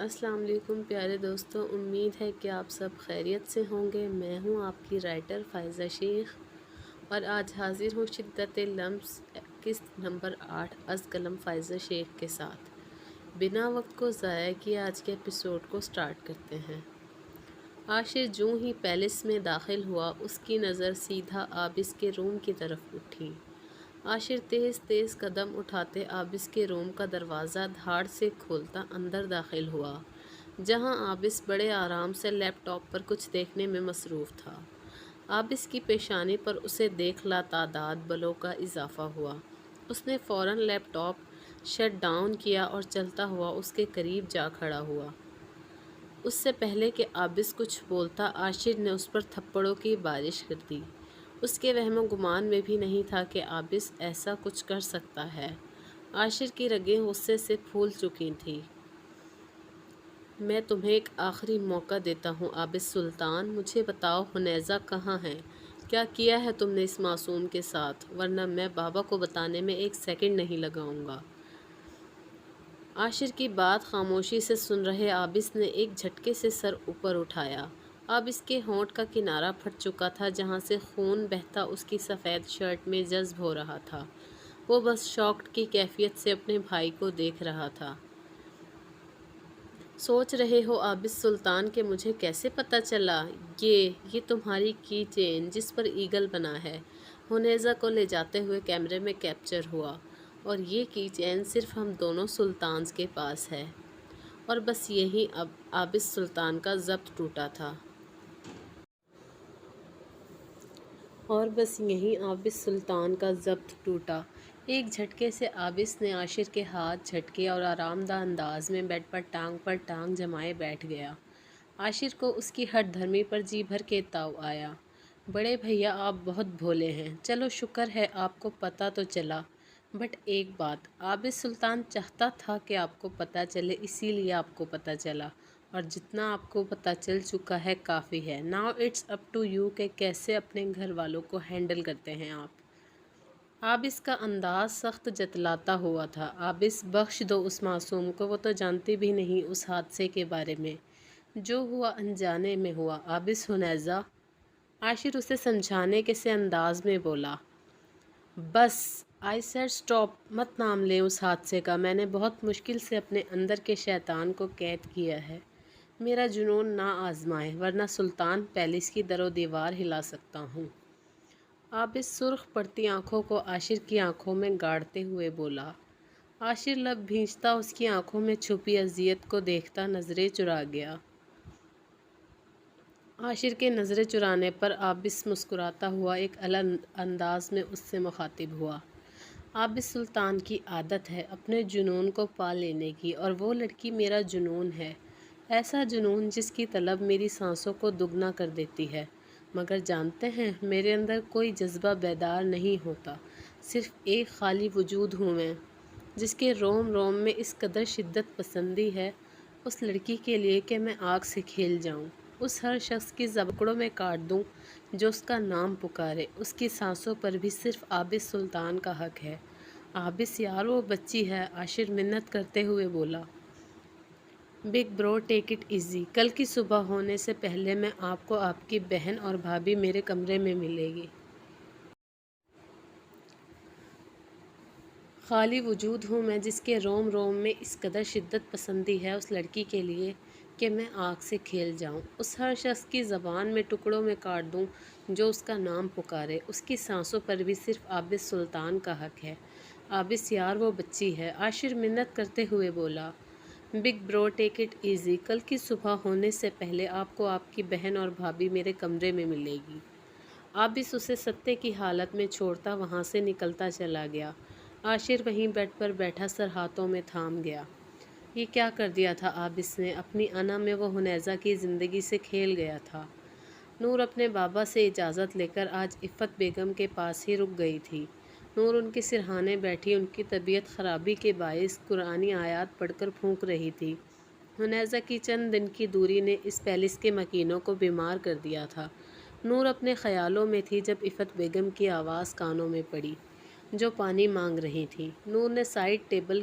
السلام علیکم پیارے دوستوں، امید ہے کہ آپ سب خیریت سے ہوں گے۔ میں ہوں آپ کی رائٹر فائزہ شیخ اور آج حاضر ہوں شدت لمس قسط نمبر 8 از قلم فائزہ شیخ کے ساتھ۔ بنا وقت کو ضائع کیے آج کے ایپیسوڈ کو سٹارٹ کرتے ہیں۔ عاشر جوں ہی پیلس میں داخل ہوا، اس کی نظر سیدھا عابس کے روم کی طرف اٹھی۔ عاشر تیز تیز قدم اٹھاتے عابس کے روم کا دروازہ دھاڑ سے کھولتا اندر داخل ہوا، جہاں عابس بڑے آرام سے لیپ ٹاپ پر کچھ دیکھنے میں مصروف تھا۔ عابس کی پیشانی پر اسے دیکھ لاتعداد بلوں کا اضافہ ہوا۔ اس نے فوراً لیپ ٹاپ شٹ ڈاؤن کیا اور چلتا ہوا اس کے قریب جا کھڑا ہوا۔ اس سے پہلے کہ عابس کچھ بولتا، عاشر نے اس پر تھپڑوں کی بارش کر دی۔ اس کے وہم و گمان میں بھی نہیں تھا کہ عابس ایسا کچھ کر سکتا ہے۔ عاشر کی رگیں غصے سے پھول چکی تھیں۔ میں تمہیں ایک آخری موقع دیتا ہوں عابس سلطان، مجھے بتاؤ حنیزہ کہاں ہے؟ کیا کیا ہے تم نے اس معصوم کے ساتھ؟ ورنہ میں بابا کو بتانے میں ایک سیکنڈ نہیں لگاؤں گا۔ عاشر کی بات خاموشی سے سن رہے عابس نے ایک جھٹکے سے سر اوپر اٹھایا۔ اب اس کے ہونٹ کا کنارہ پھٹ چکا تھا، جہاں سے خون بہتا اس کی سفید شرٹ میں جذب ہو رہا تھا۔ وہ بس شاکڈ کی کیفیت سے اپنے بھائی کو دیکھ رہا تھا۔ سوچ رہے ہو عابس سلطان کہ مجھے کیسے پتہ چلا؟ یہ تمہاری کی چین جس پر ایگل بنا ہے، حنیزہ کو لے جاتے ہوئے کیمرے میں کیپچر ہوا، اور یہ کی چین صرف ہم دونوں سلطانز کے پاس ہے۔ اور بس یہیں اب عابس سلطان کا ضبط ٹوٹا تھا۔ ایک جھٹکے سے عابس نے عاشر کے ہاتھ جھٹکے اور آرام دہ انداز میں بیڈ پر ٹانگ جمائے بیٹھ گیا۔ عاشر کو اس کی ہٹ دھرمی پر جی بھر کے تاؤ آیا۔ بڑے بھیا آپ بہت بھولے ہیں، چلو شکر ہے آپ کو پتہ تو چلا۔ بٹ ایک بات، عابس سلطان چاہتا تھا کہ آپ کو پتہ چلے، اسی لیے آپ کو پتہ چلا، اور جتنا آپ کو پتہ چل چکا ہے کافی ہے۔ Now it's up to you کہ کیسے اپنے گھر والوں کو ہینڈل کرتے ہیں آپ۔ عابس کا انداز سخت جتلاتا ہوا تھا۔ عابس بخش دو اس معصوم کو، وہ تو جانتی بھی نہیں اس حادثے کے بارے میں۔ جو ہوا انجانے میں ہوا۔ عابس حنیزہ، عاشر اسے سمجھانے کے سے انداز میں بولا۔ بس آئی سیڈ سٹاپ، مت نام لیں اس حادثے کا۔ میں نے بہت مشکل سے اپنے اندر کے شیطان کو قید کیا ہے۔ میرا جنون نہ آزمائے، ورنہ سلطان پیلس کی در و دیوار ہلا سکتا ہوں۔ عابس سرخ پڑتی آنکھوں کو عاشر کی آنکھوں میں گاڑتے ہوئے بولا۔ عاشر لب بھینچتا اس کی آنکھوں میں چھپی اذیت کو دیکھتا نظریں چرا گیا۔ عاشر کے نظریں چرانے پر عابس مسکراتا ہوا ایک الگ انداز میں اس سے مخاطب ہوا۔ عابس سلطان کی عادت ہے اپنے جنون کو پا لینے کی، اور وہ لڑکی میرا جنون ہے، ایسا جنون جس کی طلب میری سانسوں کو دگنا کر دیتی ہے۔ مگر جانتے ہیں، میرے اندر کوئی جذبہ بیدار نہیں ہوتا، صرف ایک خالی وجود ہوں میں، جس کے روم روم میں اس قدر شدت پسندی ہے اس لڑکی کے لیے کہ میں آگ سے کھیل جاؤں، اس ہر شخص کی زبکڑوں میں کاٹ دوں جو اس کا نام پکارے۔ اس کی سانسوں پر بھی صرف عابس سلطان کا حق ہے۔ عابس یار وہ بچی ہے، عاشر منت کرتے ہوئے بولا۔ بگ برو ٹیک اٹ ایزی، کل کی صبح ہونے سے پہلے میں آپ کو آپ کی بہن اور بھابھی میرے کمرے میں ملے گی۔ خالی وجود ہوں میں جس کے روم روم میں اس قدر شدت پسندی ہے اس لڑکی کے لیے کہ میں آگ سے کھیل جاؤں، اس ہر شخص کی زبان میں ٹکڑوں میں کاٹ دوں جو اس کا نام پکارے۔ اس کی سانسوں پر بھی صرف عابس سلطان کا حق ہے۔ عابس یار وہ بچی ہے، عاشر منت کرتے ہوئے بولا۔ بگ برو ٹیک اٹ ایزی، کل کی صبح ہونے سے پہلے آپ کو آپ کی بہن اور بھابھی میرے کمرے میں ملے گی۔ عابس اسے ستے کی حالت میں چھوڑتا وہاں سے نکلتا چلا گیا۔ عاشر وہیں بیڈ پر بیٹھا سر ہاتھوں میں تھام گیا۔ یہ کیا کر دیا تھا عابس نے؟ اپنی انا میں وہ حنیزہ کی زندگی سے کھیل گیا تھا۔ نور اپنے بابا سے اجازت لے کر آج عفت بیگم کے پاس ہی رک گئی تھی۔ نور ان کے سرہانے بیٹھی ان کی طبیعت خرابی کے باعث قرآنی آیات پڑھ کر پھونک رہی تھی۔ حنیزہ کی چند دن کی دوری نے اس پیلس کے مکینوں کو بیمار کر دیا تھا۔ نور اپنے خیالوں میں تھی جب عفت بیگم کی آواز کانوں میں پڑی، جو پانی مانگ رہی تھی۔ نور نے سائڈ ٹیبل